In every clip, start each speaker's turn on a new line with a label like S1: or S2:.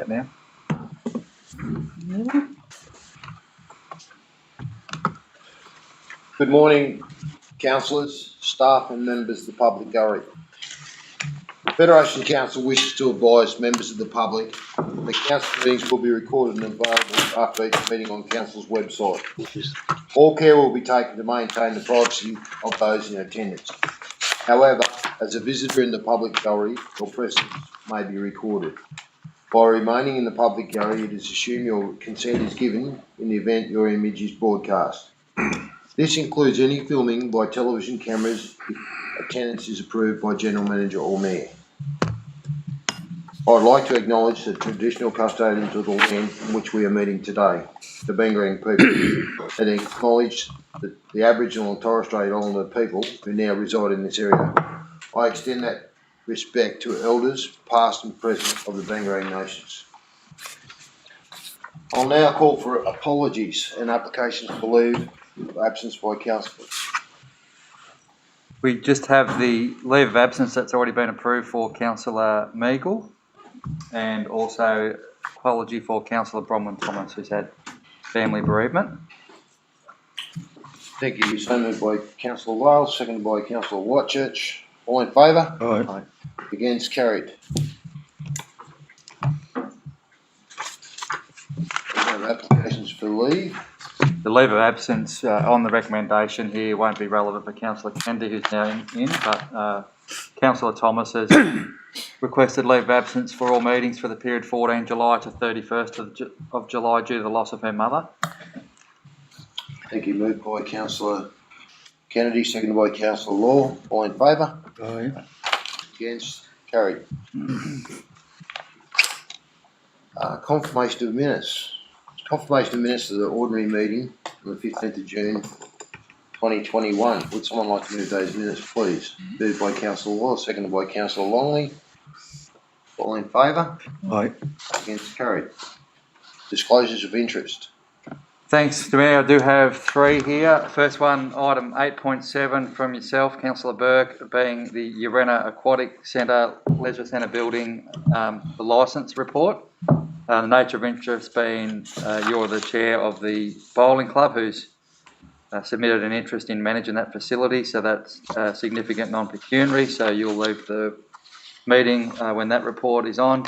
S1: that now.
S2: Good morning, councillors, staff and members of the public gallery. Federation Council wishes to advise members of the public that council meetings will be recorded and available after each meeting on council's website. All care will be taken to maintain the privacy of those in attendance. However, as a visitor in the public gallery, your presence may be recorded. By remaining in the public gallery, it is assumed your consent is given in the event your image is broadcast. This includes any filming by television cameras if attendance is approved by General Manager or Mayor. I'd like to acknowledge the traditional custodians of the land in which we are meeting today, the Bangarang people, and acknowledge the Aboriginal and Torres Strait Islander people who now reside in this area. I extend that respect to elders, past and present, of the Bangarang nations. I'll now call for apologies and applications for leave of absence by councillors.
S1: We just have the leave of absence that's already been approved for Councillor Meagle, and also apology for Councillor Bronwyn Thomas, who's had family bereavement.
S2: Thank you. So moved by Councillor Wales, seconded by Councillor Whitechurch. All in favour?
S3: Aye.
S2: Against? Carried. We have applications for leave.
S1: The leave of absence on the recommendation here won't be relevant for Councillor Kennedy, who's now in, but Councillor Thomas has requested leave of absence for all meetings for the period 14 July to 31st of July due to the loss of her mother.
S2: Thank you. Moved by Councillor Kennedy, seconded by Councillor Law. All in favour?
S3: Aye.
S2: Against? Carried. Confirmation of minutes. Confirmation of minutes of the ordinary meeting on the 15th of June 2021. Would someone like to move those minutes, please? Moved by Councillor Law, seconded by Councillor Longley. All in favour?
S3: Aye.
S2: Against? Carried. Disclosures of interest.
S1: Thanks, Mayor. I do have three here. First one, item 8.7 from yourself, Councillor Burke, being the Urena Aquatic Centre, Leisure Centre building, the licence report. The nature of interest being you're the chair of the bowling club who's submitted an interest in managing that facility, so that's significant non-pecuniary, so you'll leave the meeting when that report is on.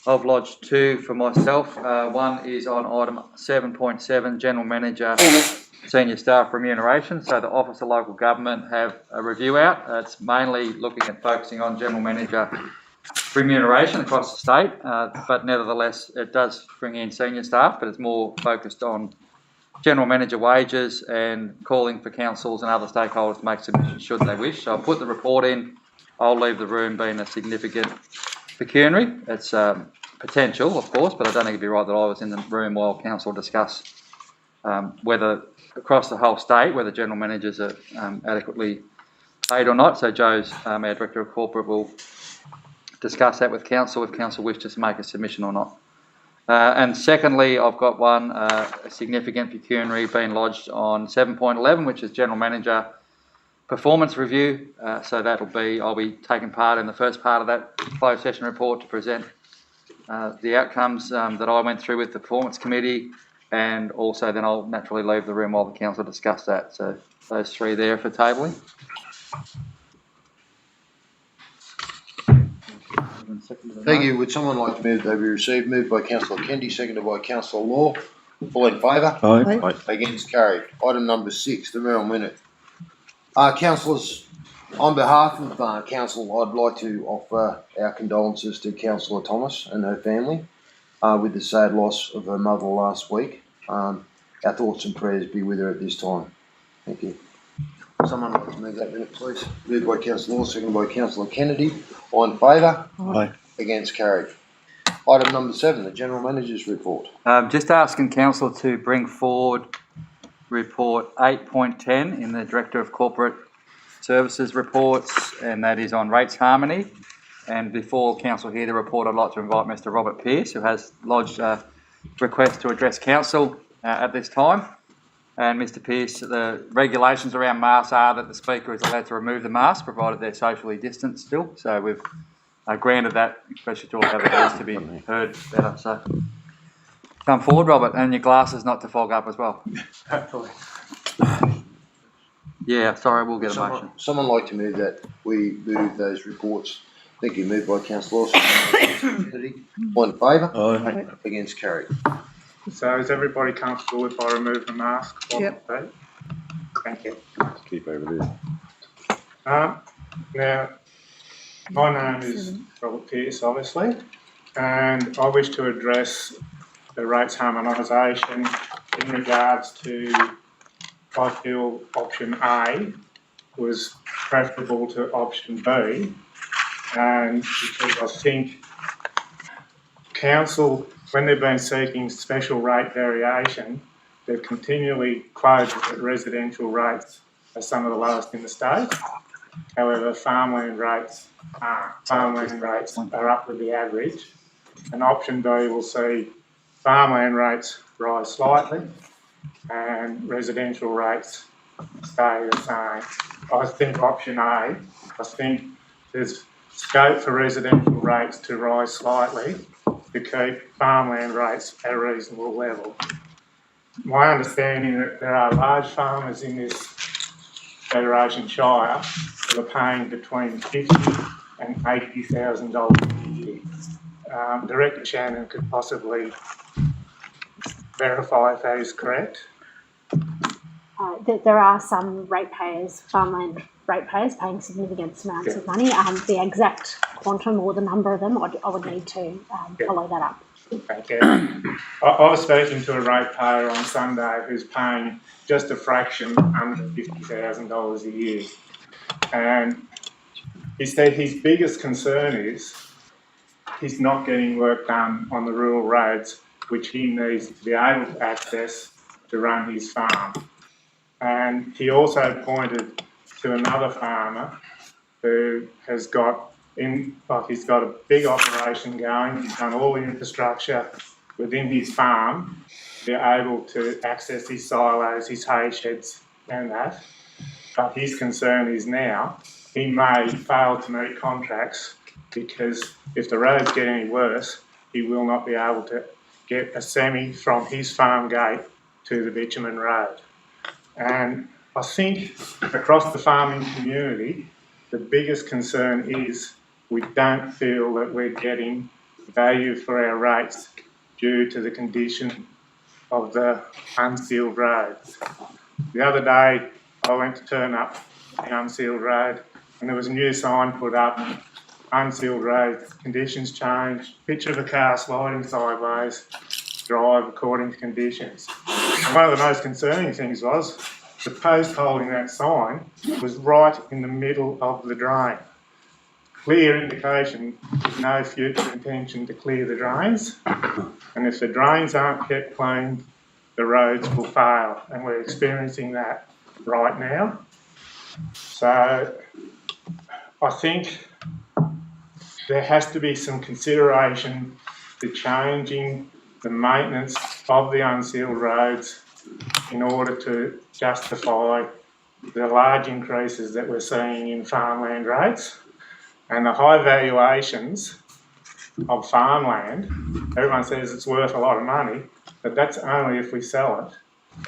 S1: I've lodged two for myself. One is on item 7.7, General Manager Senior Staff Remuneration. So the Office of Local Government have a review out. It's mainly looking at focusing on General Manager remuneration across the state, but nevertheless it does bring in senior staff, but it's more focused on General Manager wages and calling for councils and other stakeholders to make submissions should they wish. So I'll put the report in. I'll leave the room being a significant pecuniary. It's potential, of course, but I don't think it'd be right that I was in the room while council discuss whether across the whole state whether general managers are adequately paid or not. So Joe's our Director of Corporate will discuss that with council if council wishes to make a submission or not. And secondly, I've got one a significant pecuniary being lodged on 7.11, which is General Manager Performance Review. So that'll be, I'll be taking part in the first part of that closed session report to present the outcomes that I went through with the Performance Committee, and also then I'll naturally leave the room while the council discuss that. So those three there for tabling.
S2: Thank you. Would someone like to move that be received? Moved by Councillor Kennedy, seconded by Councillor Law. All in favour?
S3: Aye.
S2: Against? Carried. Item number 6, the Merrill Minute. Councillors, on behalf of council, I'd like to offer our condolences to Councillor Thomas and her family with the sad loss of her mother last week. Our thoughts and prayers be with her at this time. Thank you. Someone like to move that minute, please. Moved by Councillor Law, seconded by Councillor Kennedy. All in favour?
S3: Aye.
S2: Against? Carried. Item number 7, the General Manager's report.
S1: Just asking council to bring forward report 8.10 in the Director of Corporate Services reports, and that is on rates harmony. And before council hear the report, I'd like to invite Mr. Robert Pearce, who has lodged a request to address council at this time. And Mr. Pearce, the regulations around masks are that the speaker is allowed to remove the mask, provided they're socially distanced still. So we've granted that, especially to all the other boards to be heard better. So come forward, Robert, and your glasses not to fog up as well.
S3: Hopefully.
S1: Yeah, sorry, we'll get a motion.
S2: Someone like to move that, we move those reports. Thank you, moved by councillor Lawson. All in favour?
S4: Aye.
S2: Against, carried.
S3: So is everybody comfortable if I remove the mask?
S5: Yep.
S3: Thank you.
S4: Keep over there.
S3: Now, my name is Robert Pearce, obviously, and I wish to address the rates harmonisation in regards to, I feel option A was preferable to option B, and because I think council, when they've been seeking special rate variation, they've continually quoted that residential rates are some of the lowest in the state. However, farmland rates are up with the average, and option B will see farmland rates rise slightly and residential rates stay the same. I think option A, I think there's scope for residential rates to rise slightly to keep farmland rates at a reasonable level. My understanding that there are large farmers in this Federation Shire that are paying between $50,000 and $80,000 a year. Director Shannon could possibly verify if that is correct.
S6: There are some ratepayers, farmland ratepayers, paying significant amounts of money. The exact quantum or the number of them, I would need to follow that up.
S3: Thank you. I was speaking to a ratepayer on Sunday who's paying just a fraction under $50,000 a year. And he said his biggest concern is he's not getting work done on the rural roads, which he needs to be able to access to run his farm. And he also pointed to another farmer who has got he's got a big operation going. He's done all the infrastructure within his farm to be able to access his silos, his hay sheds and that. But his concern is now he may fail to meet contracts because if the roads get any worse, he will not be able to get a semi from his farm gate to the bitumen road. And I think across the farming community, the biggest concern is we don't feel that we're getting value for our rates due to the condition of the unsealed roads. The other day, I went to turn up the unsealed road and there was a new sign put up, unsealed road, conditions changed, picture of a car sliding sideways, drive according to conditions. And one of the most concerning things was the post holding that sign was right in the middle of the drain. Clear indication there's no future intention to clear the drains, and if the drains aren't kept clean, the roads will fail, and we're experiencing that right now. So I think there has to be some consideration to changing the maintenance of the unsealed roads in order to justify the large increases that we're seeing in farmland rates and the high valuations of farmland. Everyone says it's worth a lot of money, but that's only if we sell it.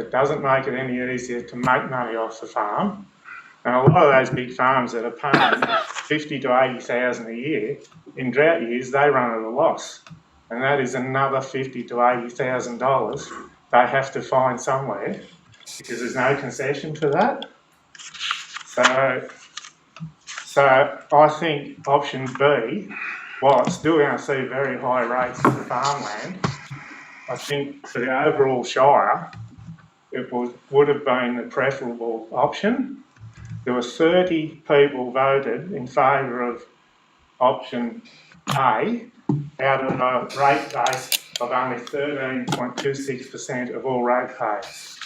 S3: It doesn't make it any easier to make money off the farm. And a lot of those big farms that are paying $50,000 to $80,000 a year, in drought years, they run at a loss. And that is another $50,000 to $80,000 they have to find somewhere because there's no concession to that. So I think option B, while it's still going to see very high rates for farmland, I think for the overall Shire, it would have been the preferable option. There were 30 people voted in favour of option A out of a rate base of only 13.26% of all ratepayers.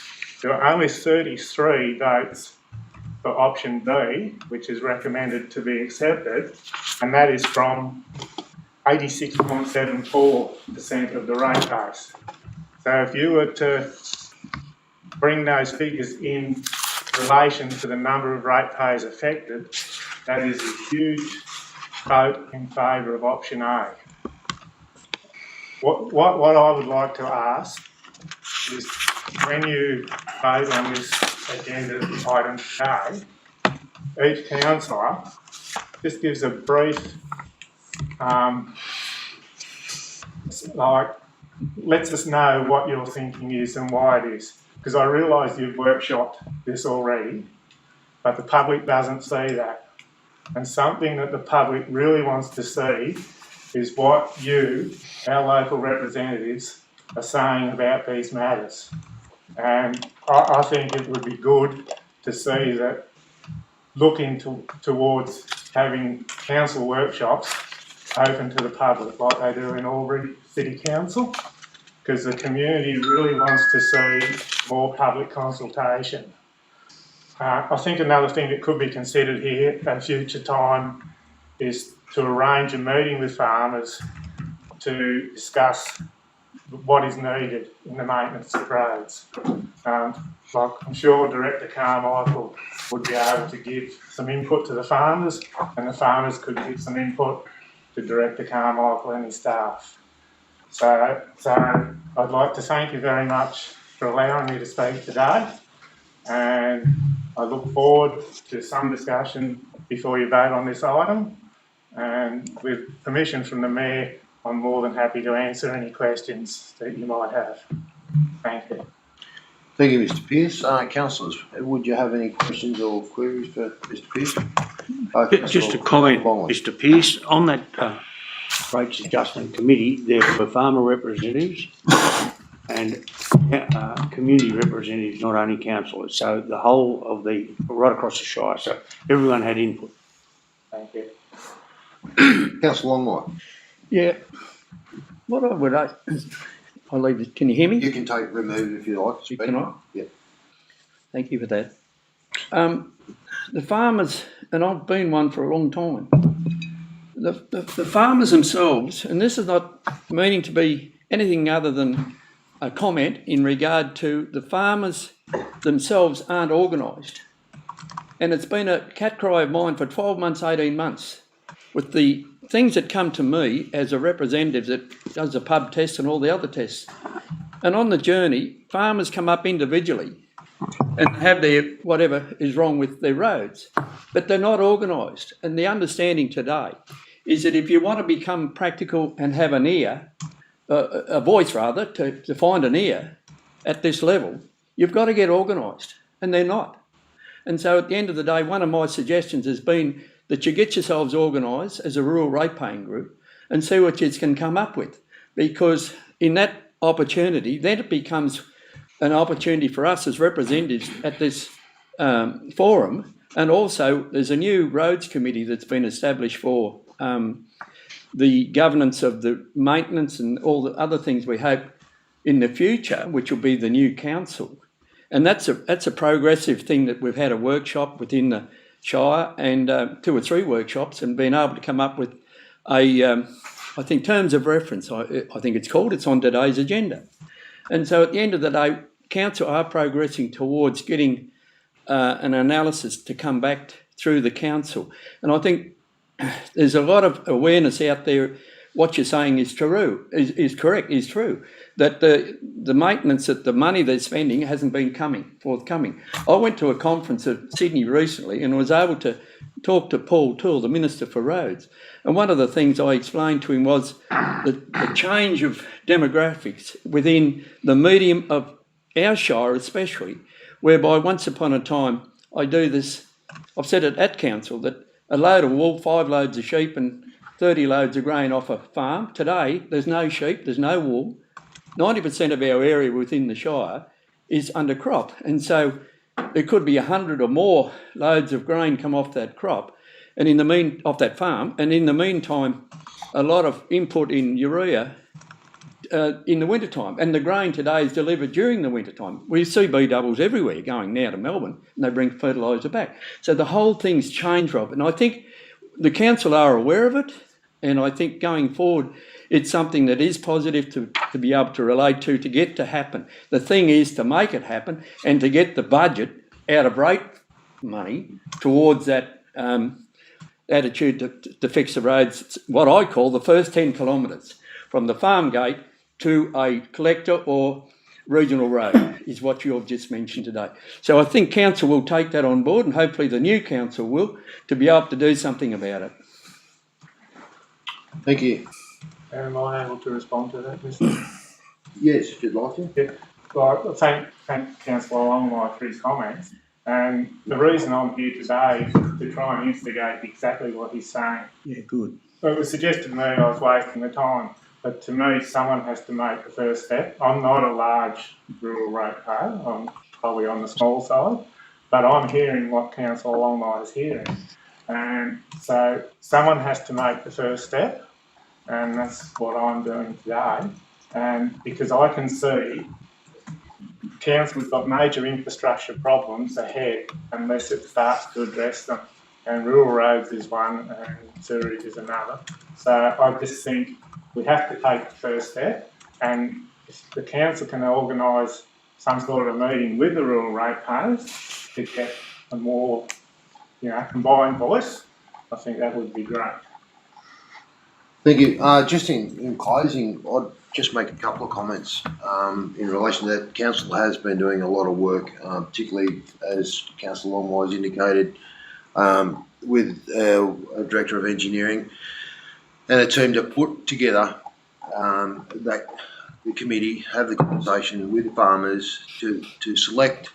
S3: There were only 33 votes for option B, which is recommended to be accepted, and that is from 86.74% of the rate base. So if you were to bring those figures in relation to the number of ratepayers affected, that is a huge vote in favour of option A. What I would like to ask is, when you vote on this agenda item today, each councillor just gives a brief, lets us know what your thinking is and why it is. Because I realise you've workshopped this already, but the public doesn't see that. And something that the public really wants to see is what you, our local representatives, are saying about these matters. And I think it would be good to see that looking towards having council workshops open to the public like they do in Albury City Council, because the community really wants to see more public consultation. I think another thing that could be considered here at a future time is to arrange a meeting with farmers to discuss what is needed in the maintenance of roads. I'm sure Director Carmichael would be able to give some input to the farmers, and the farmers could give some input to Director Carmichael and his staff. So I'd like to thank you very much for allowing me to speak today, and I look forward to some discussion before you vote on this item, and with permission from the Mayor, I'm more than happy to answer any questions that you might have. Thank you.
S2: Thank you, Mr Pearce. Councillors, would you have any questions or queries for Mr Pearce?
S4: Just a comment, Mr Pearce, on that rates adjustment committee, there were farmer representatives and community representatives, not only councillors. So the whole of right across the Shire, so everyone had input.
S3: Thank you.
S2: Councillor Longmire,
S5: Yeah, what I would, I'll leave it, can you hear me?
S2: you can remove if you like.
S5: Can I?
S2: Yeah.
S5: Thank you for that. The farmers, and I've been one for a long time, the farmers themselves, and this is not meaning to be anything other than a comment in regard to the farmers themselves aren't organised. And it's been a cat cry of mine for 12 months, 18 months, with the things that come to me as a representative that does the pub test and all the other tests. And on the journey, farmers come up individually and have their whatever is wrong with their roads, but they're not organised. And the understanding today is that if you want to become practical and have an ear, a voice rather, to find an ear at this level, you've got to get organised, and they're not. And so at the end of the day, one of my suggestions has been that you get yourselves organised as a rural ratepaying group and see what you can come up with, because in that opportunity, then it becomes an opportunity for us as representatives at this forum. And also there's a new roads committee that's been established for the governance of the maintenance and all the other things we hope in the future, which will be the new council. And that's a progressive thing that we've had a workshop within the Shire and 2 or 3 workshops, and been able to come up with I think terms of reference, I think it's called, it's on today's agenda. And so at the end of the day, council are progressing towards getting an analysis to come back through the council. And I think there's a lot of awareness out there. What you're saying is true, is correct, is true, that the maintenance, that the money they're spending hasn't been forthcoming. I went to a conference at Sydney recently and was able to talk to Paul Toole, the Minister for Roads. And one of the things I explained to him was the change of demographics within the medium of our Shire especially, whereby once upon a time, I do this, I've said it at council, that a load of wool, 5 loads of sheep and 30 loads of grain off a farm. Today, there's no sheep, there's no wool. 90% of our area within the Shire is under crop. And so there could be 100 or more loads of grain come off that crop and off that farm. And in the meantime, a lot of input in urea in the wintertime. And the grain today is delivered during the wintertime. We see B-doubles everywhere going now to Melbourne, and they bring fertiliser back. So the whole thing's changed, Rob. And I think the council are aware of it. And I think going forward, it's something that is positive to be able to relate to get to happen. The thing is to make it happen and to get the budget out of rate money towards that attitude to fix the roads. It's what I call the first 10 kilometres from the farm gate to a collector or regional road is what you've just mentioned today. So I think council will take that on board, and hopefully the new council will, to be able to do something about it.
S2: Thank you.
S3: Am I able to respond to that, Mr.
S2: Yes, if you'd like to.
S3: Well, thank Councillor Longmire for his comments. And the reason I'm here today is to try and instigate exactly what he's saying.
S5: Yeah, good.
S3: It was suggested to me I was wasting the time, but to me, someone has to make the first step. I'm not a large rural ratepayer, I'm probably on the small side, but I'm hearing what Councillor Longmire is hearing. And so someone has to make the first step, and that's what I'm doing today. And because I can see council's got major infrastructure problems ahead unless it starts to address them. And rural roads is one and sewerage is another. So I just think we have to take the first step, and if the council can organise some sort of a meeting with the rural ratepayers to get a more, combined voice, I think that would be great.
S2: Thank you. Just in closing, I'd just make a couple of comments in relation to that. Council has been doing a lot of work, particularly as Councillor Longmire has indicated, with a Director of Engineering and a team to put together that the committee, have the conversation with the farmers to select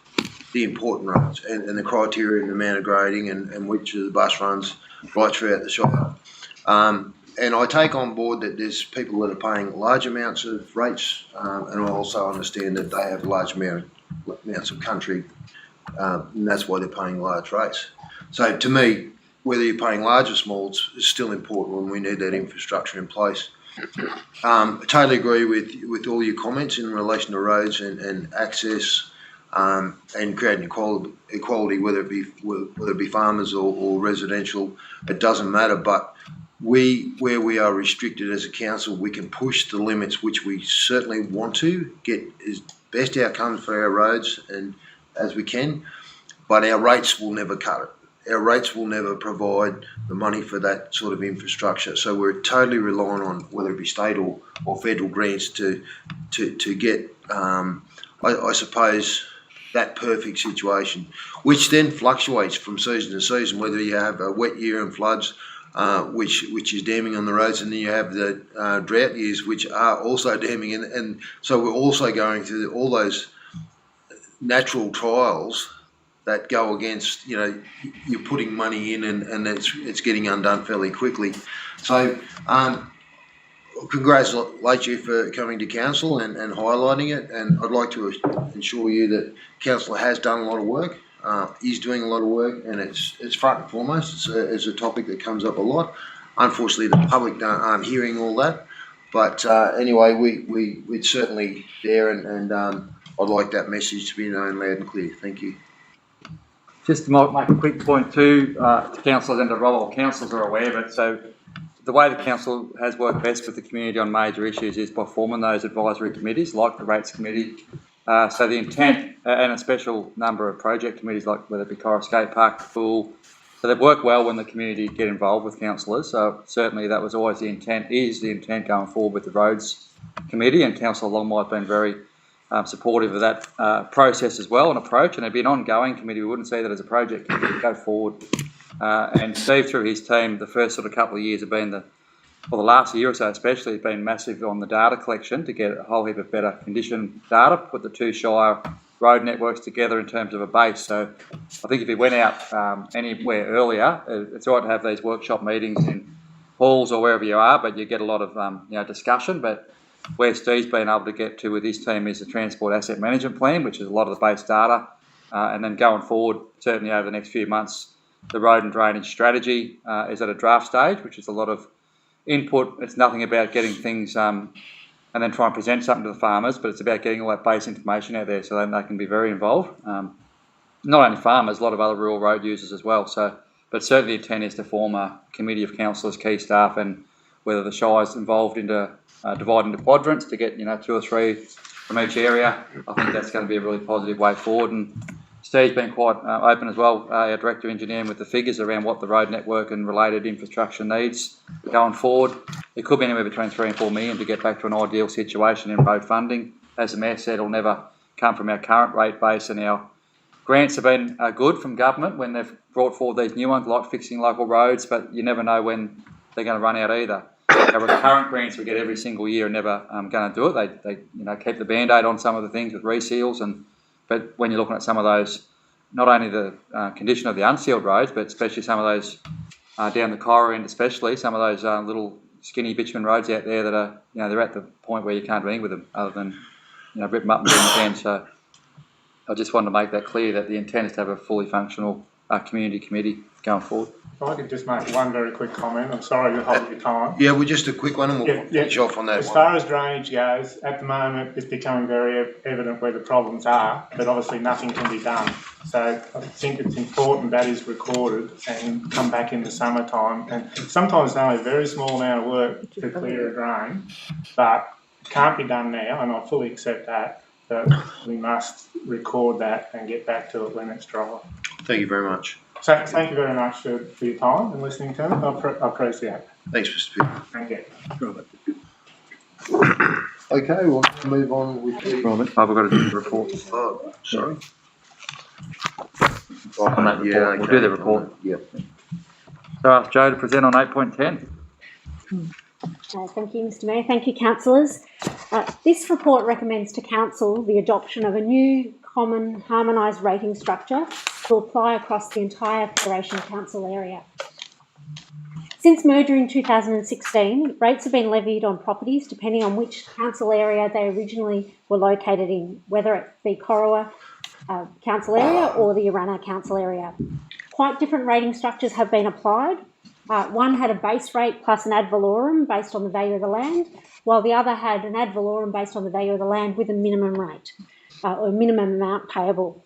S2: the important roads and the criteria and the amount of grading and which of the bus runs right throughout the shire. And I take on board that there's people that are paying large amounts of rates, and I also understand that they have large amounts of country, and that's why they're paying large rates. So to me, whether you're paying large or small, it's still important when we need that infrastructure in place. I totally agree with all your comments in relation to roads and access, and creating equality, whether it be farmers or residential, it doesn't matter. But where we are restricted as a council, we can push the limits, which we certainly want to get as best outcomes for our roads and as we can, but our rates will never cut it. Our rates will never provide the money for that sort of infrastructure. So we're totally reliant on whether it be state or federal grants to get, I suppose, that perfect situation, which then fluctuates from season to season, whether you have a wet year and floods, which is damming on the roads, and then you have the drought years, which are also damming, and so we're also going through all those natural trials that go against, you're putting money in and it's getting undone fairly quickly. So congratulate you for coming to council and highlighting it, and I'd like to assure you that council has done a lot of work. He's doing a lot of work, and it's front and foremost. It's a topic that comes up a lot. Unfortunately, the public aren't hearing all that. But anyway, we're certainly there, and I'd like that message to be known loud and clear. Thank you.
S1: Just to make a quick point too, to councillors and to Rob, all councillors are aware of it. So the way the council has worked best with the community on major issues is by forming those advisory committees like the Rates Committee. So the intent, and a special number of project committees like whether it be Cora Skate Park, the pool. So they've worked well when the community get involved with councillors. So certainly that was always the intent going forward with the Roads Committee, and Councillor Longmire has been very supportive of that process as well and approach, and it'd be an ongoing committee. We wouldn't see that as a project committee to go forward. And Steve, through his team, the first sort of couple of years have been the last year or so especially, has been massive on the data collection to get a whole heap of better condition data, put the two shire road networks together in terms of a base. So I think if he went out anywhere earlier, it's all right to have these workshop meetings in halls or wherever you are, but you get a lot of discussion. But where Steve's been able to get to with his team is the Transport Asset Management Plan, which is a lot of the base data. And then going forward, certainly over the next few months, the Road and Drainage Strategy is at a draft stage, which is a lot of input. It's nothing about getting things and then try and present something to the farmers, but it's about getting all that base information out there so then they can be very involved. Not only farmers, a lot of other rural road users as well. So, but certainly the intent is to form a committee of councillors, key staff, and whether the shire's involved into divide into quadrants to get 2 or 3 from each area. I think that's going to be a really positive way forward. And Steve's been quite open as well, our Director of Engineering, with the figures around what the road network and related infrastructure needs going forward. It could be anywhere between 3 and 4 million to get back to an ideal situation in road funding. As the Mayor said, it'll never come from our current rate base, and our grants have been good from government when they've brought forward these new ones, like fixing local roads, but you never know when they're going to run out either. Our recurrent grants we get every single year are never going to do it. They keep the Band-Aid on some of the things with reseals, but when you're looking at some of those, not only the condition of the unsealed roads, but especially some of those down the Cora end, especially some of those little skinny bitumen roads out there that are, they're at the point where you can't do anything with them other than, rip them up and do them again. So I just wanted to make that clear that the intent is to have a fully functional community committee going forward.
S3: If I could just make one very quick comment, I'm sorry to hold your time.
S2: Yeah, well, just a quick one and we'll
S3: Yeah,
S2: finish off on that
S3: As
S2: one.
S3: far as drainage goes, at the moment, it's becoming very evident where the problems are, but obviously nothing can be done. So I think it's important that is recorded and come back in the summertime. And sometimes it's only a very small amount of work to clear a drain, but it can't be done now, and I fully accept that. But we must record that and get back to it when it's dry.
S2: Thank you very much.
S3: So thank you very much for your time and listening to me. I appreciate it.
S2: Thanks, Mr. Pitt.
S3: Thank you.
S2: Okay, we'll move on with the...
S1: Robert, I've got to do the report.
S2: Oh, sorry.
S1: On that report.
S2: Yeah,
S1: We'll do the report.
S2: Yep.
S1: So I ask Joe to present on 8.10.
S6: Thank you, Mr Mayor. Thank you, councillors. This report recommends to Council the adoption of a new common harmonised rating structure to apply across the entire Federation Council area. Since merger in 2016, rates have been levied on properties depending on which council area they originally were located in, whether it be Corowa council area or the Urannah council area. Quite different rating structures have been applied. One had a base rate plus an ad valorem based on the value of the land, while the other had an ad valorem based on the value of the land with a minimum rate or minimum amount payable.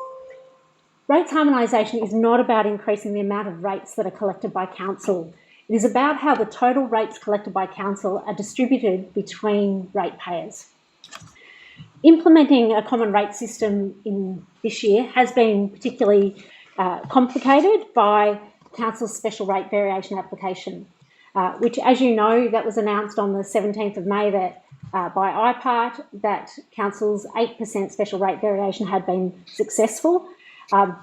S6: Rates harmonisation is not about increasing the amount of rates that are collected by council. It is about how the total rates collected by council are distributed between ratepayers. Implementing a common rate system in this year has been particularly complicated by Council's special rate variation application, which, as you know, that was announced on the 17th of May that by IPART that Council's 8% special rate variation had been successful.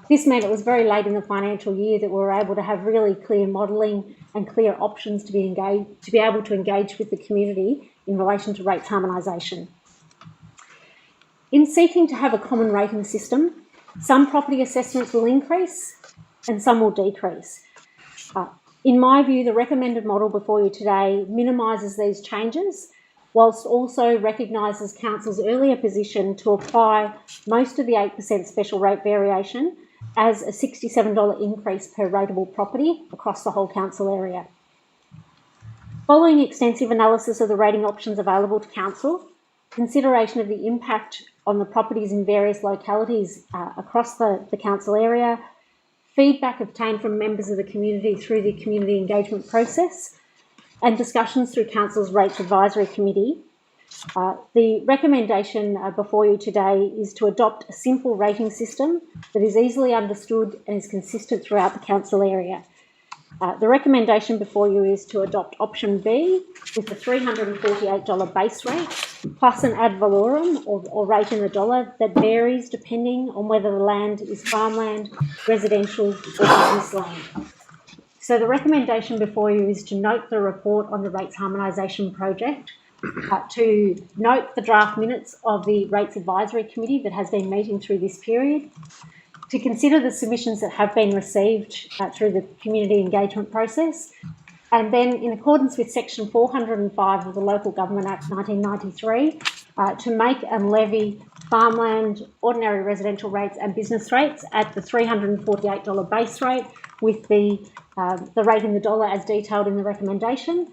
S6: This meant it was very late in the financial year that we were able to have really clear modelling and clear options to be able to engage with the community in relation to rates harmonisation. In seeking to have a common rating system, some property assessments will increase and some will decrease. In my view, the recommended model before you today minimises these changes, whilst also recognises Council's earlier position to apply most of the 8% special rate variation as a $67 increase per rateable property across the whole council area. Following extensive analysis of the rating options available to Council, consideration of the impact on the properties in various localities across the council area, feedback obtained from members of the community through the community engagement process, and discussions through Council's Rates Advisory Committee, the recommendation before you today is to adopt a simple rating system that is easily understood and is consistent throughout the council area. The recommendation before you is to adopt option B with a $348 base rate plus an ad valorem or rate in the dollar that varies depending on whether the land is farmland, residential or business land. So the recommendation before you is to note the report on the Rates Harmonisation Project, to note the draft minutes of the Rates Advisory Committee that has been meeting through this period, to consider the submissions that have been received through the community engagement process, and then in accordance with section 405 of the Local Government Act 1993, to make and levy farmland, ordinary residential rates and business rates at the $348 base rate with the rate in the dollar as detailed in the recommendation,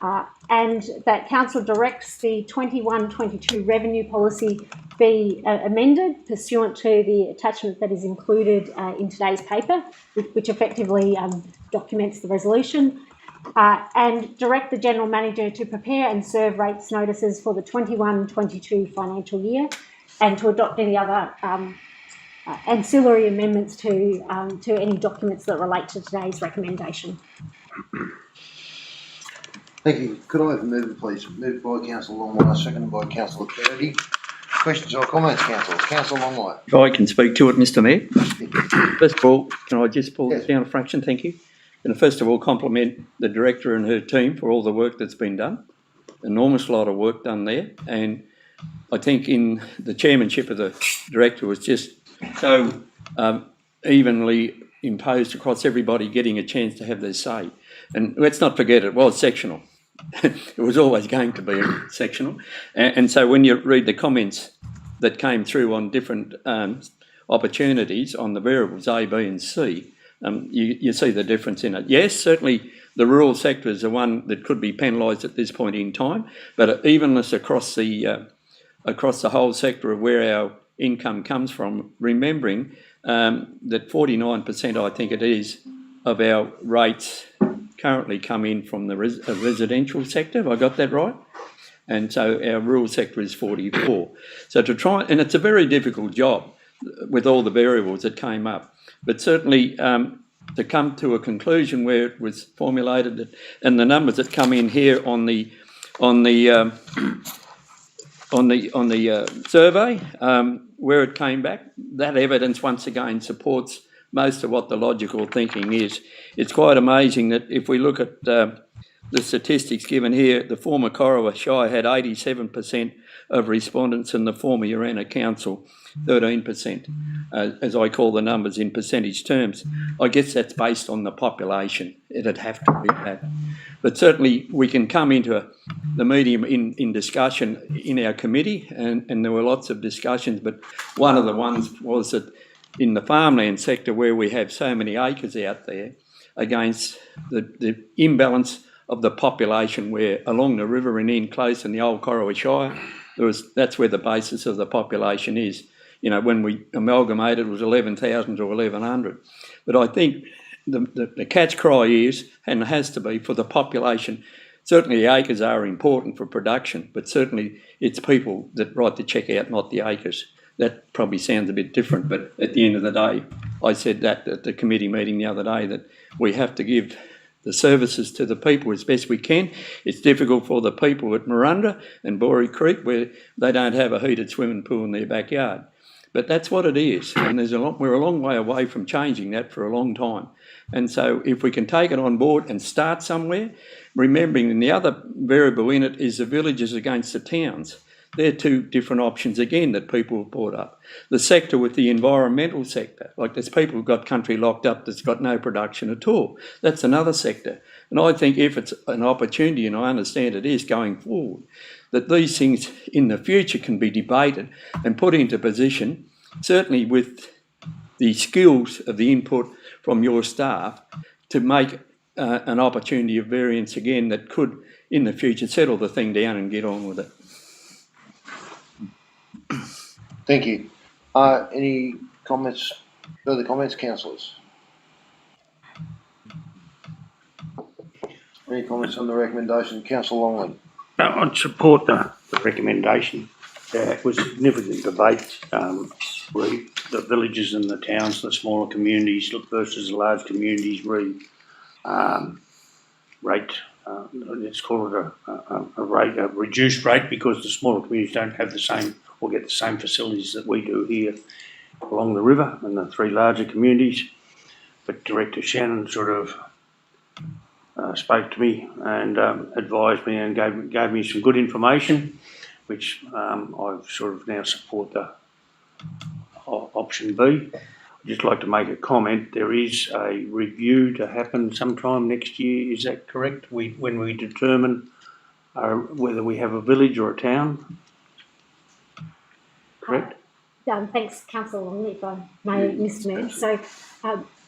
S6: and that Council directs the 21-22 revenue policy be amended pursuant to the attachment that is included in today's paper, which effectively documents the resolution, and direct the General Manager to prepare and serve rates notices for the 21-22 financial year and to adopt any other ancillary amendments to any documents that relate to today's recommendation.
S2: Thank you. Could I have a move, please? Moved by councillor Longmire, seconded by councillor Kennedy. Questions or comments, councillors? Councillor Longmire.
S5: If I can speak to it, Mr Mayor. First of all, can I just pull this
S2: Yes.
S5: down a fraction? Thank you. And first of all, compliment the director and her team for all the work that's been done. Enormous lot of work done there. And I think in the chairmanship of the director was just so evenly imposed across everybody getting a chance to have their say. And let's not forget, it was sectional. It was always going to be sectional. And so when you read the comments that came through on different opportunities on the variables A, B and C, you see the difference in it. Yes, certainly the rural sector is the one that could be penalised at this point in time, but evenness across the whole sector of where our income comes from, remembering that 49%, I think it is, of our rates currently come in from the residential sector. Have I got that right? And so our rural sector is 44. So to try, and it's a very difficult job with all the variables that came up, but certainly to come to a conclusion where it was formulated and the numbers that come in here on the survey, where it came back, that evidence once again supports most of what the logical thinking is. It's quite amazing that if we look at the statistics given here, the former Corowa Shire had 87% of respondents and the former Urena Council 13%, as I call the numbers in percentage terms. I guess that's based on the population. It'd have to be that. But certainly we can come into the medium in discussion in our committee, and there were lots of discussions, but one of the ones was that in the farmland sector where we have so many acres out there against the imbalance of the population where along the river and in close in the old Corowa Shire, that's where the basis of the population is. You know, when we amalgamated, it was 11,000 to 1,100. But I think the catch cry is, and has to be, for the population. Certainly the acres are important for production, but certainly it's people that write the cheque out, not the acres. That probably sounds a bit different, but at the end of the day, I said that at the committee meeting the other day, that we have to give the services to the people as best we can. It's difficult for the people at Miranda and Borey Creek where they don't have a heated swimming pool in their backyard. But that's what it is, and we're a long way away from changing that for a long time. And so if we can take it on board and start somewhere, remembering the other variable in it is the villages against the towns. They're two different options again that people have brought up. The sector with the environmental sector, like there's people who've got country locked up that's got no production at all. That's another sector. And I think if it's an opportunity, and I understand it is going forward, that these things in the future can be debated and put into position, certainly with the skills of the input from your staff, to make an opportunity of variance again that could, in the future, settle the thing down and get on with it.
S2: Thank you. Any comments, further comments, councillors? Any comments on the recommendation? Councillor Longley.
S4: I'd support the recommendation. There was significant debate where the villages and the towns, the smaller communities versus the large communities rate. Let's call it a reduced rate, because the smaller communities don't have the same or get the same facilities that we do here along the river and the three larger communities. But Director Shannon sort of spoke to me and advised me and gave me some good information, which I sort of now support the option B. I'd just like to make a comment. There is a review to happen sometime next year. Is that correct? When we determine whether we have a village or a town. Correct?
S6: Thanks, Councillor Longley, if I may, Mr Mayor. So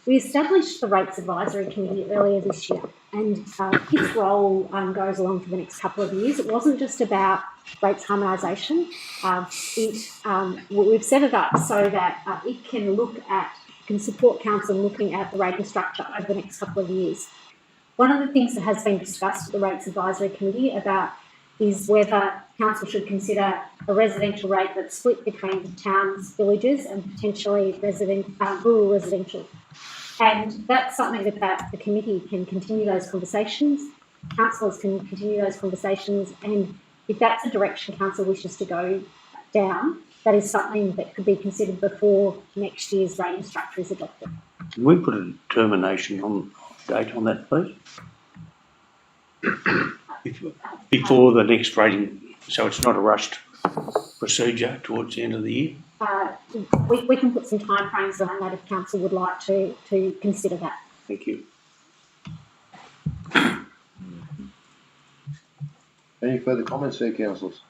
S6: we established the Rates Advisory Committee earlier this year, and its role goes along for the next couple of years. It wasn't just about rates harmonisation. We've set it up so that it can support council in looking at the rating structure over the next couple of years. One of the things that has been discussed at the Rates Advisory Committee about is whether council should consider a residential rate that's split between the towns, villages, and potentially rural residential. And that's something that the committee can continue those conversations. Councillors can continue those conversations, and if that's a direction council wishes to go down, that is something that could be considered before next year's rating structure is adopted.
S4: Can we put a determination on date on that, please? Before the next rating, so it's not a rushed procedure towards the end of the year?
S6: We can put some timeframes around that if council would like to consider that.
S4: Thank you.
S2: Any further comments there, councillors?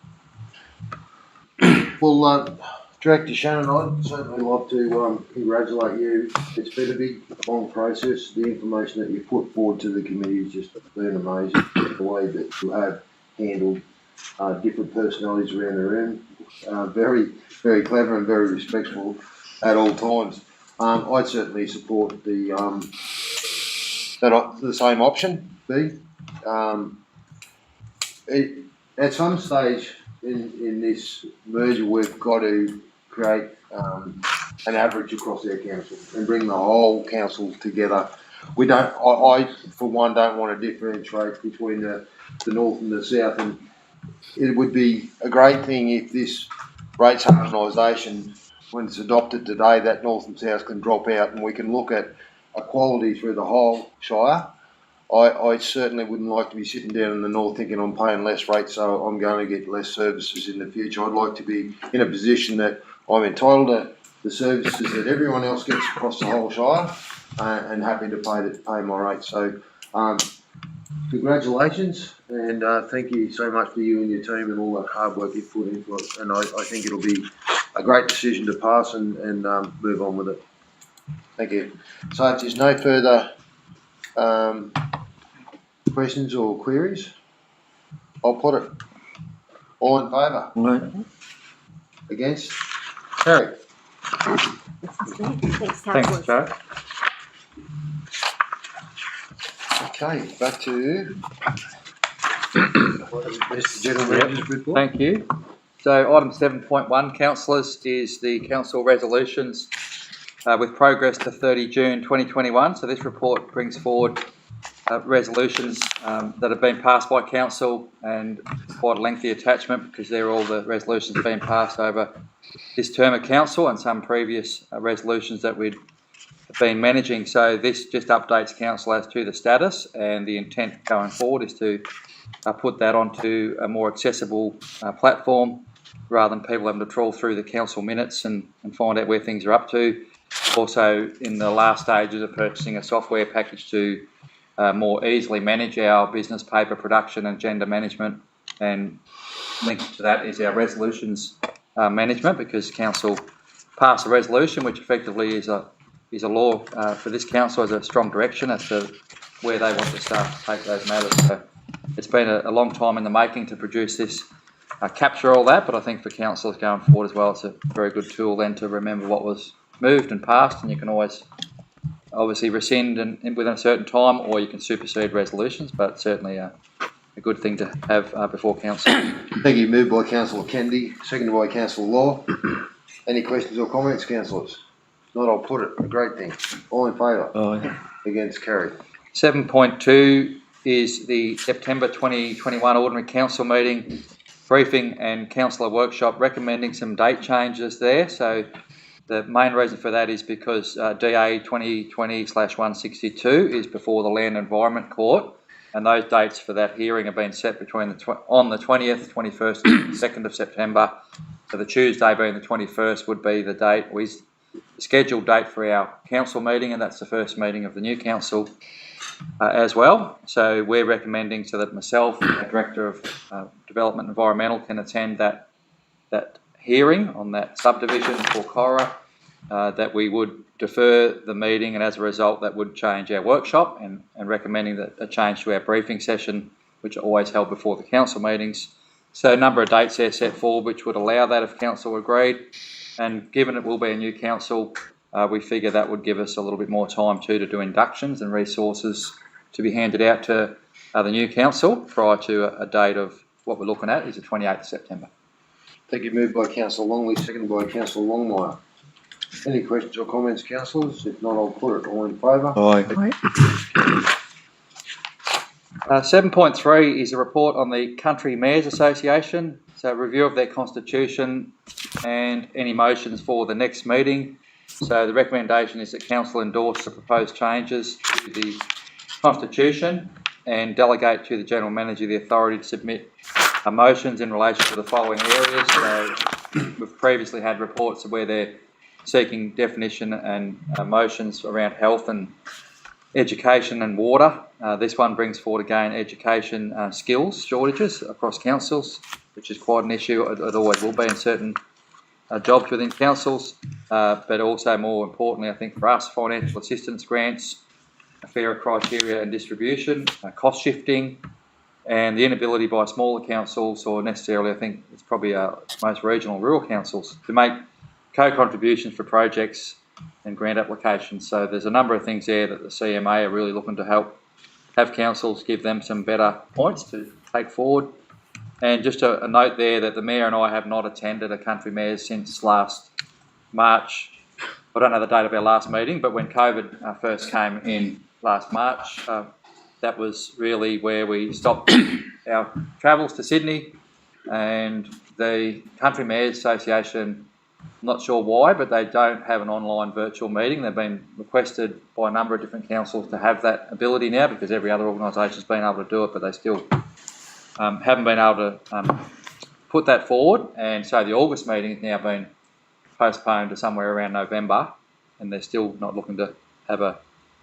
S2: Well, Director Shannon, I'd certainly like to congratulate you. It's been a big, long process. The information that you put forward to the committee has just been amazing. The way that you have handled different personalities around the room. Very, very clever and very respectful at all times. I'd certainly support the same option, B. At some stage in this merger, we've got to create an average across our council and bring the whole council together. We don't. I for one, don't want to differentiate between the north and the south, and it would be a great thing if this rates harmonisation, when it's adopted today, that north and south can drop out and we can look at equality through the whole Shire. I certainly wouldn't like to be sitting down in the north thinking I'm paying less rates, so I'm going to get less services in the future. I'd like to be in a position that I'm entitled to the services that everyone else gets across the whole Shire, and happy to pay my rates. So, congratulations, and thank you so much for you and your team and all the hard work you've put into it. And I think it'll be a great decision to pass and move on with it. Thank you. So if there's no further questions or queries, I'll put it. All in favour?
S5: No.
S2: Against? Carried.
S6: Thanks,
S1: Thanks,
S6: councillors.
S1: Joe.
S2: Okay, back to Mr. General Manager's report.
S1: Thank you. So item 7.1, councillors, is the council resolutions with progress to 30 June 2021. So this report brings forward resolutions that have been passed by council, and quite a lengthy attachment because they're all the resolutions that have been passed over this term of council and some previous resolutions that we'd been managing. So this just updates council as to the status, and the intent going forward is to put that onto a more accessible platform rather than people having to trawl through the council minutes and find out where things are up to. Also, in the last stages of purchasing a software package to more easily manage our business paper production and agenda management, and linked to that is our resolutions management, because council passed a resolution which effectively is a law for this council as a strong direction as to where they want to start to take those matters. So it's been a long time in the making to produce this, capture all that, but I think for councillors going forward as well, it's a very good tool then to remember what was moved and passed, and you can always obviously rescind and within a certain time, or you can supersede resolutions, but certainly a good thing to have before council.
S2: Thank you. Moved by Councillor Kennedy, seconded by Councillor Law. Any questions or comments, councillors? If not, I'll put it. A great thing. All in favour?
S5: Aye.
S2: Against? Carried.
S1: 7.2 is the September 2021 Ordinary Council meeting briefing and councillor workshop, recommending some date changes there. So the main reason for that is because DA 2020/162 is before the Land Environment Court, and those dates for that hearing have been set between on the 20th, 21st, and 2nd of September. So the Tuesday being the 21st would be the date, the scheduled date for our council meeting, and that's the first meeting of the new council as well. So we're recommending so that myself, Director of Development and Environmental, can attend that hearing on that subdivision for Cora, that we would defer the meeting, and as a result that would change our workshop, and recommending that a change to our briefing session, which are always held before the council meetings. So a number of dates there set forward which would allow that if council agreed, and given it will be a new council, we figure that would give us a little bit more time too to do inductions and resources to be handed out to the new council prior to a date of what we're looking at is the 28th of September.
S2: Thank you. Moved by councillor Longley, seconded by councillor Longmire. Any questions or comments, councillors? If not, I'll put it. All in favour?
S7: Aye.
S1: 7.3 is a report on the Country Mayors Association. So review of their constitution and any motions for the next meeting. So the recommendation is that council endorse the proposed changes to the constitution and delegate to the general manager the authority to submit motions in relation to the following areas. So we've previously had reports of where they're seeking definition and motions around health and education and water. This one brings forward again education skills shortages across councils, which is quite an issue. It always will be in certain jobs within councils, but also more importantly, I think for us, financial assistance grants, fairer criteria and distribution, cost shifting, and the inability by smaller councils, or necessarily I think it's probably most regional rural councils, to make co-contributions for projects and grant applications. So there's a number of things there that the CMA are really looking to help have councils, give them some better points to take forward. And just a note there that the Mayor and I have not attended a Country Mayors since last March. I don't know the date of our last meeting, but when COVID first came in last March, that was really where we stopped our travels to Sydney, and the Country Mayors Association, I'm not sure why, but they don't have an online virtual meeting. They've been requested by a number of different councils to have that ability now, because every other organisation's been able to do it, but they still haven't been able to put that forward. And so the August meeting has now been postponed to somewhere around November, and they're still not looking to have a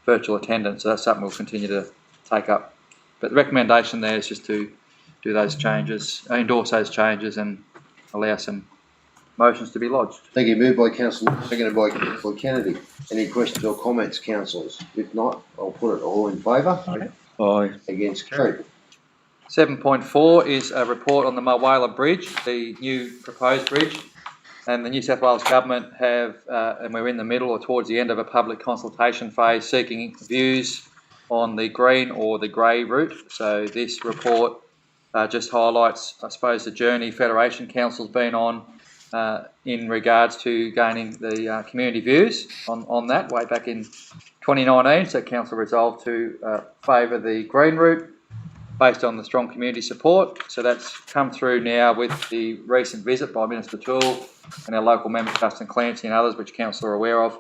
S1: virtual attendance. So that's something we'll continue to take up. But the recommendation there is just to do those changes, endorse those changes, and allow some motions to be lodged.
S2: Thank you. Moved by councillor, seconded by councillor Kennedy. Any questions or comments, councillors? If not, I'll put it. All in favour?
S7: Aye.
S2: Against? Carried.
S1: 7.4 is a report on the Mulwala Bridge, the new proposed bridge. And the New South Wales Government have, and we're in the middle or towards the end of a public consultation phase, seeking views on the green or the grey route. So this report just highlights, I suppose, the journey Federation Council's been on in regards to gaining the community views on that way back in 2019. So Council resolved to favour the green route based on the strong community support. So that's come through now with the recent visit by Minister Toole and our local member Justin Clancy and others, which Council are aware of.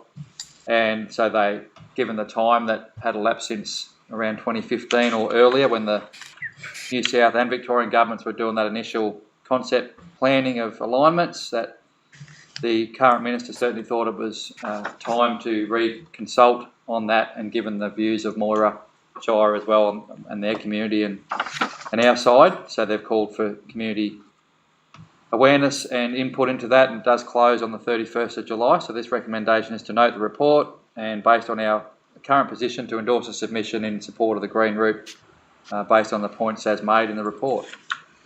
S1: And so they, given the time that had elapsed since around 2015 or earlier, when the New South and Victorian governments were doing that initial concept planning of alignments, that the current minister certainly thought it was time to reconsult on that, and given the views of Moira Shire as well and their community and our side. So they've called for community awareness and input into that, and it does close on the 31st of July. So this recommendation is to note the report, and based on our current position, to endorse a submission in support of the green route based on the points as made in the report.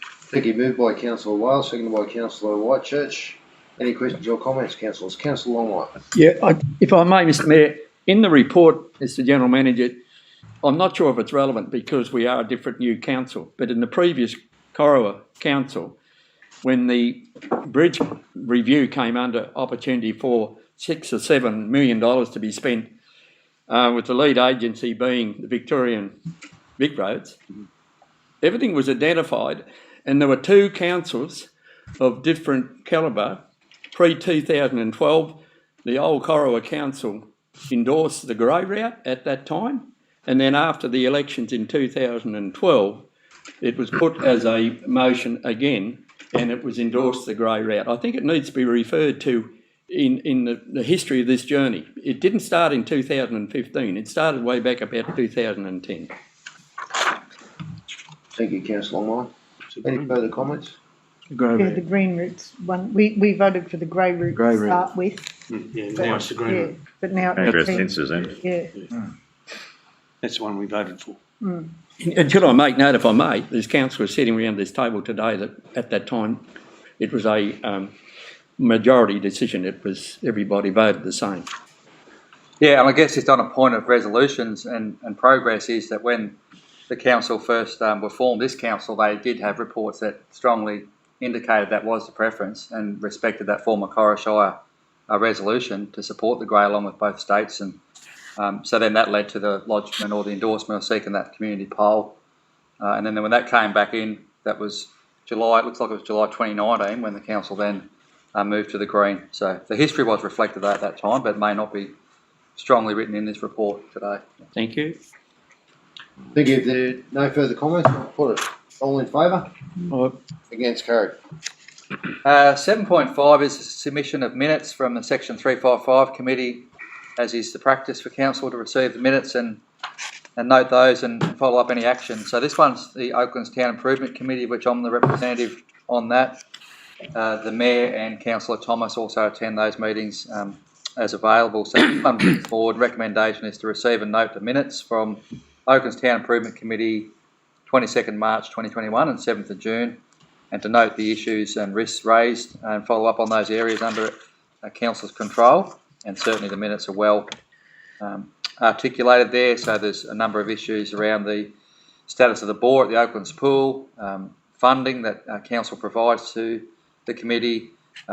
S2: Thank you. Moved by councillor Wales, seconded by councillor Whitechurch. Any questions or comments, councillors? Councillor Longmire.
S5: Yeah, if I may, Mr Mayor, in the report, Mr General Manager, I'm not sure if it's relevant because we are a different new council, but in the previous Corowa council, when the bridge review came under opportunity for $6 or $7 million to be spent, with the lead agency being the Victorian Vic Roads, everything was identified, and there were two councils of different calibre. Pre-2012, the old Corowa Council endorsed the grey route at that time, and then after the elections in 2012, it was put as a motion again, and it was endorsed the grey route. I think it needs to be referred to in the history of this journey. It didn't start in 2015, it started way back about 2010.
S2: Thank you, councillor Longmire. Any further comments?
S7: Grey
S8: The green routes one, we voted for the grey route
S7: Grey
S8: to
S7: route.
S8: start with.
S4: Yeah, now it's the green
S8: Yeah,
S4: route.
S8: but now.
S9: Progress
S8: it's been-
S9: sensors, then.
S8: Yeah,
S4: That's the one we voted for.
S5: And should I make note, if I may, there's councillors sitting around this table today that at that time it was a majority decision. It was everybody voted the same.
S1: Yeah, and I guess just on a point of resolutions and progress is that when the council first were formed, this council, they did have reports that strongly indicated that was the preference and respected that former Corra Shire resolution to support the Grey along with both states. And so then that led to the lodgement or the endorsement of seeking that community poll. And then when that came back in, that was July, it looks like it was July 2019 when the council then moved to the Green. So the history was reflected at that time, but it may not be strongly written in this report today.
S5: Thank you.
S2: Thank you. If there are no further comments, I'll put it. All in favour?
S5: Aye.
S2: Against, carried.
S1: 7.5 is the submission of minutes from the Section 355 committee, as is the practice for council to receive the minutes and note those and follow up any action. So this one's the Oaklands Town Improvement Committee, which I'm the representative on that. The Mayor and Councillor Thomas also attend those meetings as available. So the board recommendation is to receive and note the minutes from Oaklands Town Improvement Committee 22nd March 2021 and 7th of June, and to note the issues and risks raised and follow up on those areas under council's control. And certainly the minutes are well articulated there. So there's a number of issues around the status of the bore at the Oaklands pool, funding that council provides to the committee,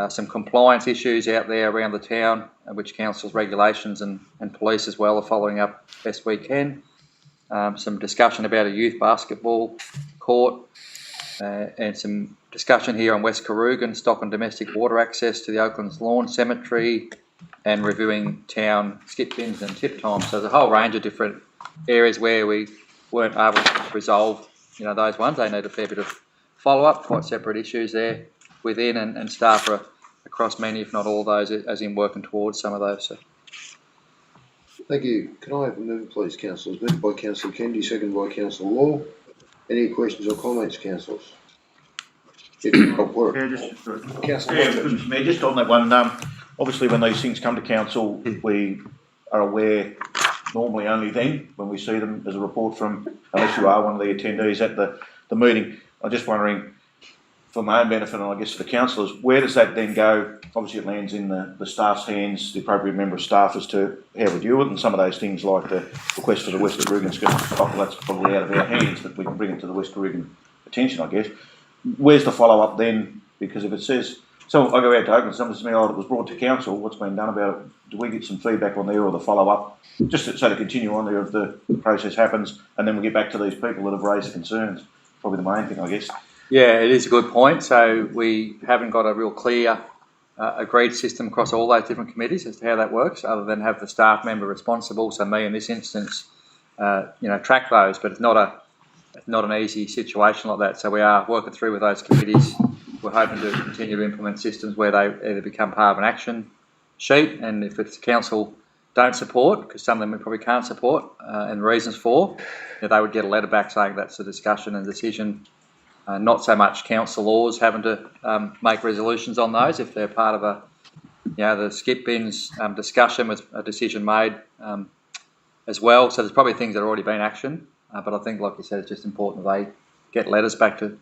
S1: some compliance issues out there around the town, which council's regulations and police as well are following up best we can. Some discussion about a youth basketball court, and some discussion here on West Karugan, stock and domestic water access to the Oaklands Lawn Cemetery, and reviewing town skip bins and tip time. So there's a whole range of different areas where we weren't able to resolve, those ones. They need a fair bit of follow-up, quite separate issues there within, and staff are across many, if not all of those, as in working towards some of those. So.
S2: Thank you. Can I have a move, please, councillors? Moved by Councillor Kennedy, seconded by Councillor Law. Any questions or comments, councillors? If not, I'll put it. Councillor Watson.
S7: Mayor, just on that one, obviously when these things come to council, we are aware normally only then when we see them as a report from, unless you are one of the attendees at the meeting. I'm just wondering, for my own benefit and I guess for the councillors, where does that then go? Obviously it lands in the staff's hands, the appropriate member of staff, as to how we deal with it, and some of those things like the request for the West Karugan scheme, well, that's probably out of our hands, but we can bring it to the West Karugan attention, I guess. Where's the follow-up then? Because if it says, so I go out to Oakland, someone says to me, oh, it was brought to council, what's been done about it? Do we get some feedback on there or the follow-up? Just so to continue on there if the process happens, and then we get back to these people that have raised concerns. Probably the main thing, I guess.
S1: Yeah, it is a good point. So we haven't got a real clear agreed system across all those different committees as to how that works, other than have the staff member responsible. So me in this instance, track those, but it's not an easy situation like that. So we are working through with those committees. We're hoping to continue to implement systems where they either become part of an action sheet, and if it's council don't support, because some of them we probably can't support, and reasons for, they would get a letter back saying that's a discussion and decision. Not so much council laws having to make resolutions on those if they're part of the skip bins discussion was a decision made as well. So there's probably things that have already been actioned, but I think, like you said, it's just important that they get letters back to,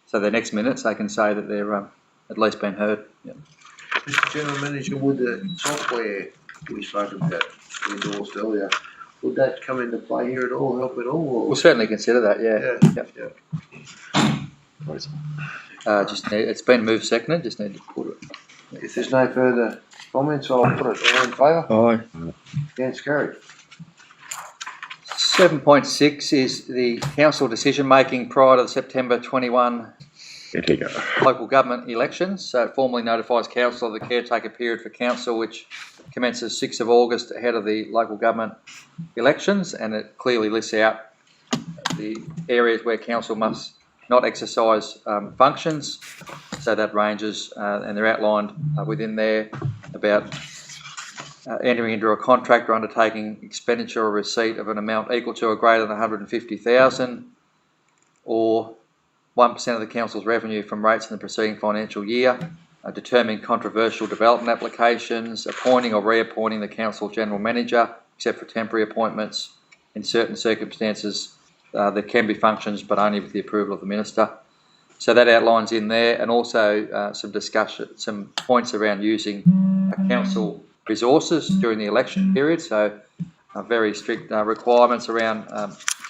S1: so their next minutes they can say that they're at least been heard. Yeah.
S2: Mr. General Manager, would the software we spoke about, endorsed earlier, would that come into play here at all, help at all? Or?
S1: We'll certainly consider that. Yeah.
S2: Yeah.
S1: It's been moved, seconded. Just need to put it.
S2: If there's no further comments, I'll put it. All in favour?
S5: Aye.
S2: Against, carried.
S1: 7.6 is the council decision making prior to the September 21 local government elections. So it formally notifies council of the caretaker period for council, which commences 6th of August ahead of the local government elections, and it clearly lists out the areas where council must not exercise functions. So that ranges, and they're outlined within there about entering into a contract or undertaking expenditure or receipt of an amount equal to or greater than 150,000, or 1% of the council's revenue from rates in the preceding financial year, determining controversial development applications, appointing or reappointing the council general manager, except for temporary appointments. In certain circumstances, there can be functions, but only with the approval of the minister. So that outlines in there, and also some discussion, some points around using council resources during the election period. So very strict requirements around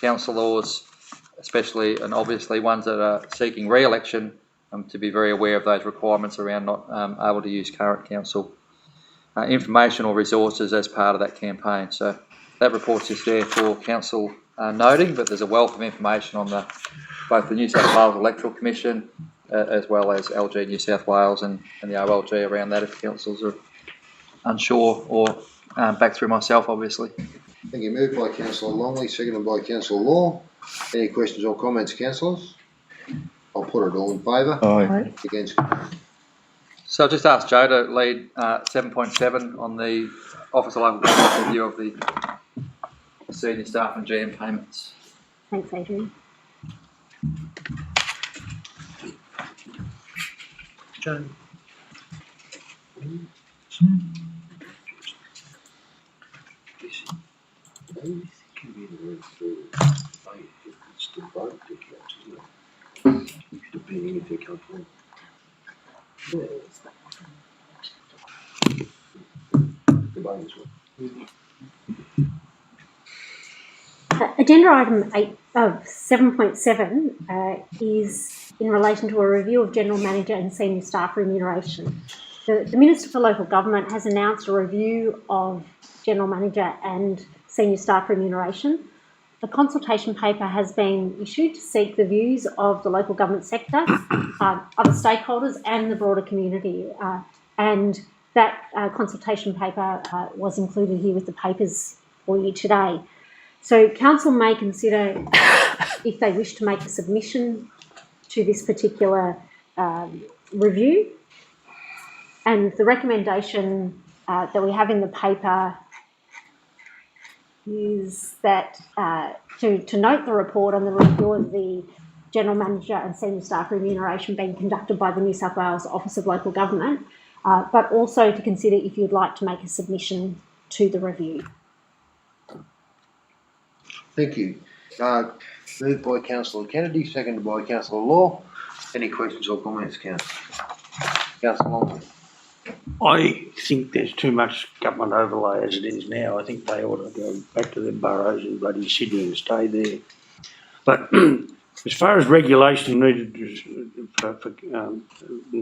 S1: council laws especially and obviously ones that are seeking re-election, to be very aware of those requirements around not able to use current council information or resources as part of that campaign. So that report's just there for council noting, but there's a wealth of information on both the New South Wales Electoral Commission as well as LG New South Wales and the OLG around that if councils are unsure, or back through myself, obviously.
S2: Thank you. Moved by councillor Longley, seconded by councillor Law. Any questions or comments, councillors? I'll put it all in favour.
S8: Aye.
S2: Against?
S1: So I'll just ask Joe to lead 7.7 on the Office of Local Government review of the senior staff and GM payments.
S6: Thanks, Adrian.
S2: Joe. Depending if they're comfortable.
S6: Agenda item 7.7 is in relation to a review of general manager and senior staff remuneration. The Minister for Local Government has announced a review of general manager and senior staff remuneration. A consultation paper has been issued to seek the views of the local government sector, other stakeholders and the broader community. And that consultation paper was included here with the papers for you today. So council may consider if they wish to make a submission to this particular review. And the recommendation that we have in the paper is that to note the report on the review of the general manager and senior staff remuneration being conducted by the New South Wales Office of Local Government, but also to consider if you'd like to make a submission to the review.
S2: Thank you. Moved by councillor Kennedy, seconded by councillor Law. Any questions or comments, councillor? Councillor Longley.
S4: I think there's too much government overlay as it is now. I think they ought to go back to their boroughs in bloody Sydney and stay there. But as far as regulation needed in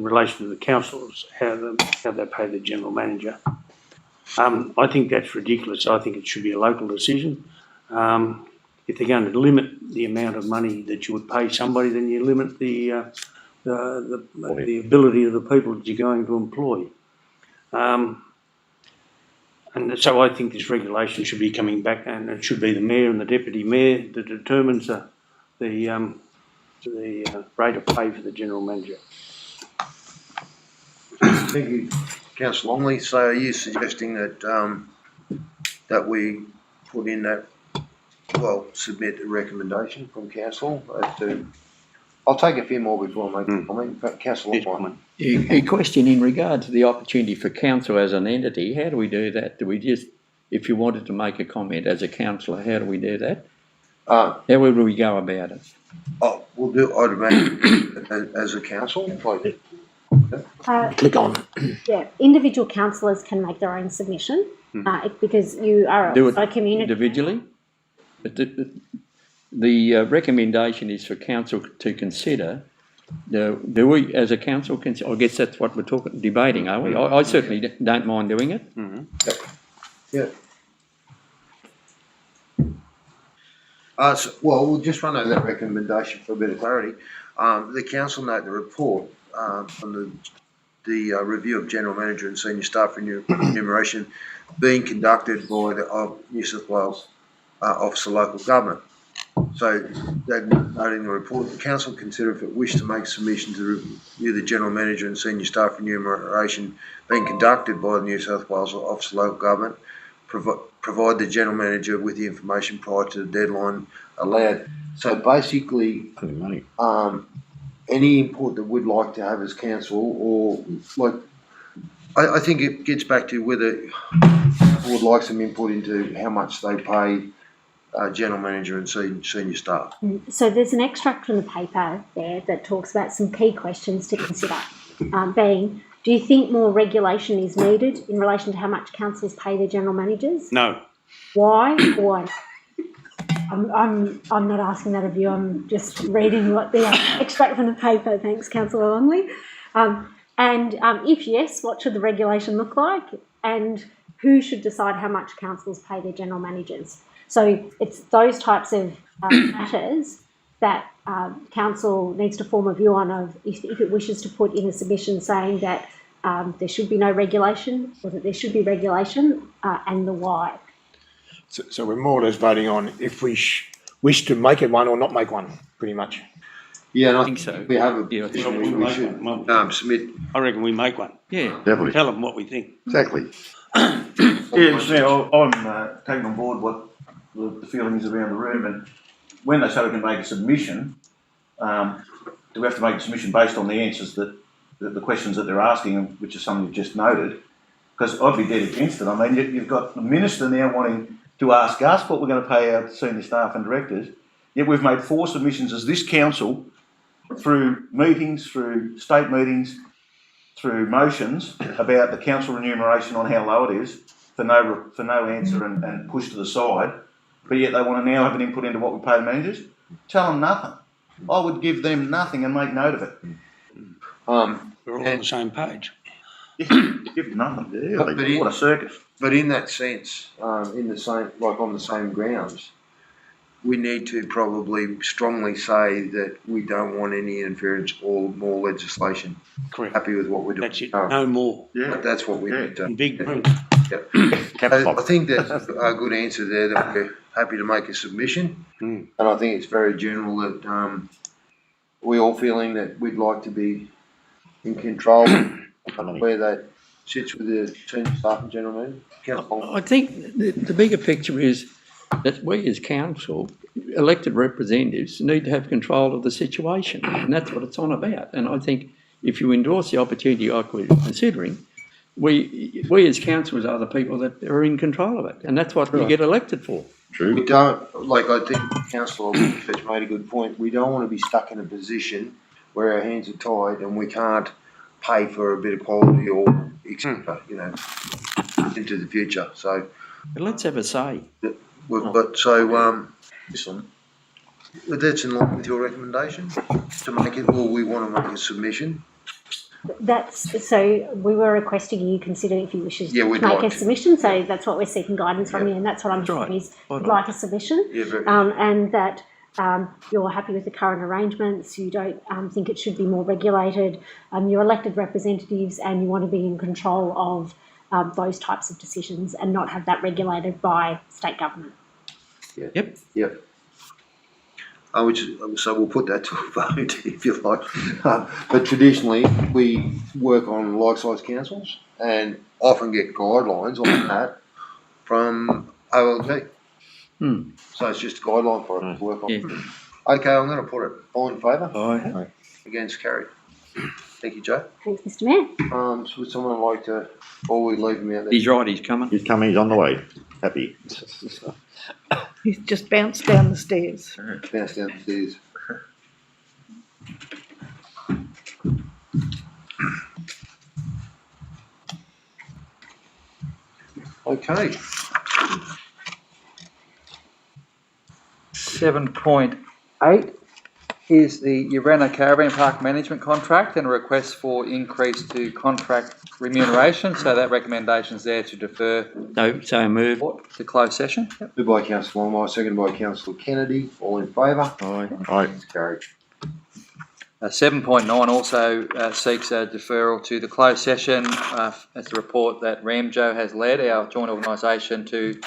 S4: relation to the councils, how they pay the general manager, I think that's ridiculous. I think it should be a local decision. If they're going to limit the amount of money that you would pay somebody, then you limit the ability of the people that you're going to employ. And so I think this regulation should be coming back, and it should be the mayor and the deputy mayor that determines the rate of pay for the general manager.
S2: Thank you, councillor Longley. So are you suggesting that that we put in that, submit a recommendation from council as to? I'll take a few more before I make a comment. Councillor Longley.
S5: A question in regard to the opportunity for council as an entity. How do we do that? Do we just, if you wanted to make a comment as a councillor, how do we do that? How would we go about it?
S2: We'll do it automatically as a council.
S4: Click on.
S6: Yeah, individual councillors can make their own submission because you are
S5: Do it
S6: a community.
S5: individually? But the recommendation is for council to consider. Do we, as a council, I guess that's what we're debating, are we? I certainly don't mind doing it.
S2: Yeah. We'll just run over that recommendation for a bit of clarity. The council note the report on the review of general manager and senior staff remuneration being conducted by the New South Wales Office of Local Government. So, noting the report, the council consider if it wished to make submission to review the general manager and senior staff remuneration being conducted by the New South Wales Office of Local Government, provide the general manager with the information prior to the deadline allowed. So basically, any input that we'd like to have as council, or I think it gets back to whether we would like some input into how much they pay general manager and senior staff.
S6: So there's an extract from the paper there that talks about some key questions to consider, being, do you think more regulation is needed in relation to how much councils pay their general managers?
S4: No.
S6: Why? Why? I'm not asking that of you. I'm just reading what the extract from the paper. Thanks, Councillor Longley. If yes, what should the regulation look like? And who should decide how much councils pay their general managers? So it's those types of matters that council needs to form a view on of if it wishes to put in a submission saying that there should be no regulation or that there should be regulation and the why.
S9: So we're more or less voting on if we wish to make it one or not make one, pretty much.
S2: Yeah, and I
S5: think
S2: think
S5: so.
S2: we have a
S5: Yeah, I think
S2: position, we should submit.
S4: I reckon we make one.
S5: Yeah.
S10: Definitely,
S4: Tell them what we think.
S10: exactly.
S7: Yeah, so I'm taking on board what the feelings around the room, and when they say we can make a submission, do we have to make a submission based on the answers that the questions that they're asking, which is something you've just noted? Because I'd be dead against it. I mean, you've got the minister now wanting to ask us what we're going to pay our senior staff and directors, yet we've made 4 submissions as this council through meetings, through state meetings, through motions about the council remuneration on how low it is for no answer and push to the side, but yet they want to now have an input into what we pay the managers. Tell them nothing. I would give them nothing and make note of it.
S4: We're all on the same page.
S7: Give them nothing.
S10: Yeah,
S2: But in,
S7: What a circus.
S2: but in that sense, on the same grounds, we need to probably strongly say that we don't want any interference or more legislation.
S4: Correct.
S2: Happy with what we're doing.
S4: That's it. No more.
S7: Yeah.
S2: That's what we
S7: Yeah.
S2: need to.
S4: In big print.
S2: I think that's a good answer there, that we're happy to make a submission.
S4: Mm.
S2: And I think it's very general that we all feeling that we'd like to be in control of where that sits with the senior staff and general manager. Councillor.
S5: I think the bigger picture is that we as council, elected representatives, need to have control of the situation, and that's what it's on about. And I think if you endorse the opportunity like we're considering, we as councillors are the people that are in control of it, and that's what you get elected for.
S10: True.
S2: We don't, like I think Councillor Fitch made a good point, we don't want to be stuck in a position where our hands are tied and we can't pay for a bit of quality or etc., into the future. So,
S5: But let's have a say.
S2: listen, that's in line with your recommendation to make it, or we want to make a submission.
S6: So we were requesting you consider if you wish to
S2: Yeah, we'd
S6: make
S2: like
S6: a
S2: to.
S6: submission. So that's what we're seeking guidance from
S2: Yeah.
S6: you, and that's what I'm
S5: That's right.
S6: saying is
S5: I'd
S6: would like a submission.
S2: Yeah, very
S6: And that you're happy with the current arrangements. You don't think it should be more regulated. You're elected representatives, and you want to be in control of those types of decisions and not have that regulated by state government.
S5: Yep.
S2: Yep. So we'll put that to a vote if you like. But traditionally, we work on like-sized councils and often get guidelines on that from OLG. So it's just a guideline for us to work on.
S5: Yeah.
S2: Okay, I'm going to put it. All in favour?
S5: Aye.
S2: Against, carried. Thank you, Joe.
S6: Thanks, Mr. Mayor.
S2: Would someone like to, or we leave him out there?
S5: He's right, he's coming.
S10: He's coming, he's on the way. Happy.
S8: He's just bounced down the stairs.
S2: Bounce down the stairs. Okay.
S1: 7.8 is the Urena Caravan Park Management Contract and a request for increase to contract remuneration. So that recommendation is there to defer
S5: So move.
S1: to closed session.
S2: Moved by Councillor Longmire, seconded by Councillor Kennedy. All in favour?
S5: Aye.
S10: Right.
S2: Carried.
S1: 7.9 also seeks a deferral to the closed session as the report that Ramjo has led, our joint organisation, to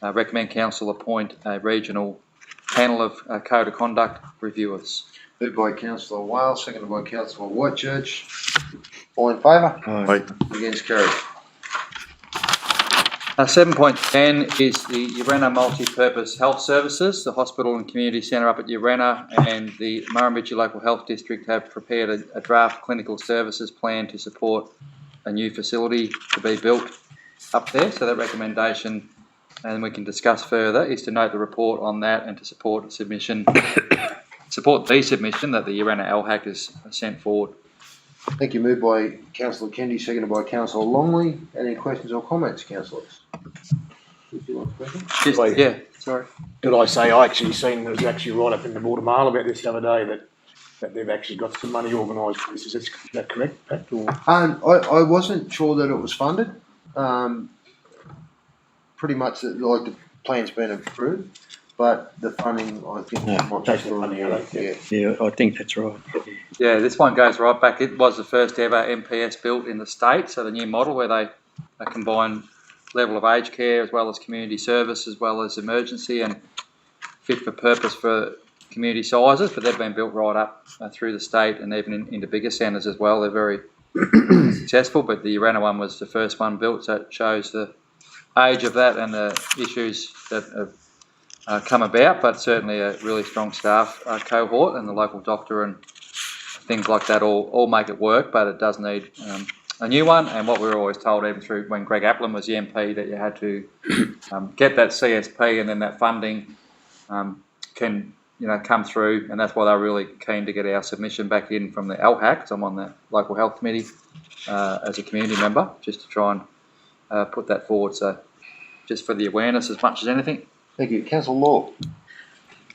S1: recommend council appoint a regional panel of code of conduct reviewers.
S2: Moved by Councillor Wales, seconded by Councillor Whitechurch. All in favour?
S10: Right.
S2: Against, carried.
S1: 7.10 is the Urena Multi-Purpose Health Services. The hospital and community centre up at Urena and the Murrumbidgee Local Health District have prepared a draft clinical services plan to support a new facility to be built up there. So that recommendation, and we can discuss further, is to note the report on that and to support the submission that the Urena LHAC has sent forward.
S2: Thank you. Moved by Councillor Kennedy, seconded by Councillor Longley. Any questions or comments, councillors? Would you like to question?
S1: Yeah,
S5: Sorry.
S9: Did I say, I actually seen, there was actually right up in the Board of Mail about this the other day, that they've actually got some money organised for this. Is that correct, Pat? Or?
S2: I wasn't sure that it was funded. Pretty much like the plan's been approved, but the funding, I think,
S10: Yeah,
S2: might
S9: take
S2: be
S9: the money out,
S2: yeah.
S5: Yeah, I think that's right.
S1: Yeah, this one goes right back. It was the first ever MPS built in the state, so the new model where they combine level of aged care as well as community service as well as emergency and fit for purpose for community sizes, but they've been built right up through the state and even into bigger centres as well. They're very successful, but the Urena one was the first one built, so it shows the age of that and the issues that have come about, but certainly a really strong staff cohort and the local doctor and things like that all make it work, but it does need a new one. And what we were always told, even through when Greg Applin was the MP, that you had to get that CSP and then that funding can come through, and that's why they're really keen to get our submission back in from the LHAC, because I'm on the local health committee as a community member, just to try and put that forward. So just for the awareness as much as anything.
S2: Thank you. Councillor Law.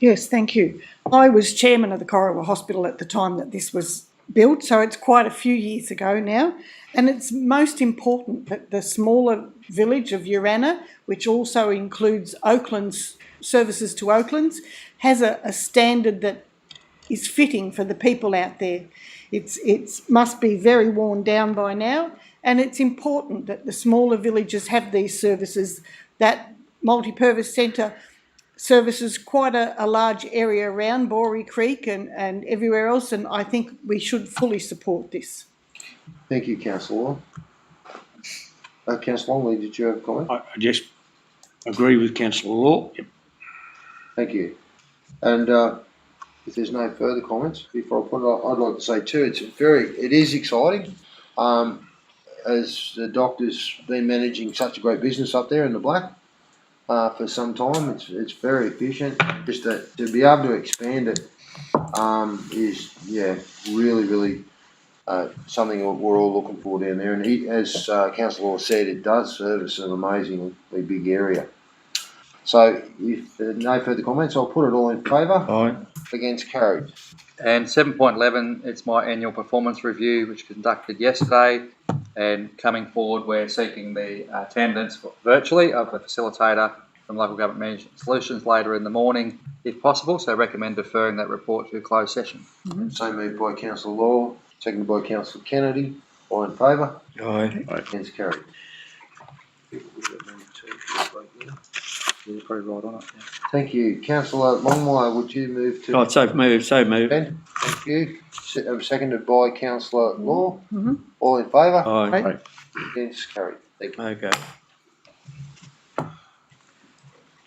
S8: Yes, thank you. I was chairman of the Corowa Hospital at the time that this was built, so it's quite a few years ago now. And it's most important that the smaller village of Urena, which also includes Oakland's services to Oakland's, has a standard that is fitting for the people out there. It must be very worn down by now, and it's important that the smaller villages have these services. That multi-purpose centre services quite a large area around Borey Creek and everywhere else, and I think we should fully support this.
S2: Thank you, Councillor Law. Councillor Longley, did you have a comment?
S4: I just agree with Councillor Law. Yep.
S2: Thank you. And if there's no further comments before I put it on, I'd like to say too, it is exciting. As the doctor's been managing such a great business up there in the Black for some time, it's very efficient. Just to be able to expand it is really something that we're all looking for down there. And as Councillor Law said, it does service an amazingly big area. So if there are no further comments, I'll put it all in favour.
S10: Aye.
S2: Against, carried.
S1: And 7.11, it's my annual performance review, which conducted yesterday. And coming forward, we're seeking the attendance virtually of the facilitator from Local Government Management Solutions later in the morning, if possible. So recommend deferring that report to a closed session.
S2: So moved by Councillor Law, seconded by Councillor Kennedy. All in favour?
S5: Aye.
S2: Against, carried.
S1: You're probably right on it. Yeah.
S2: Thank you. Councillor Longmire, would you move to?
S5: Oh, so moved.
S2: Ben? Thank you. Seconded by Councillor Law. All in favour?
S5: Aye.
S2: Against, carried. Thank you.
S5: Okay.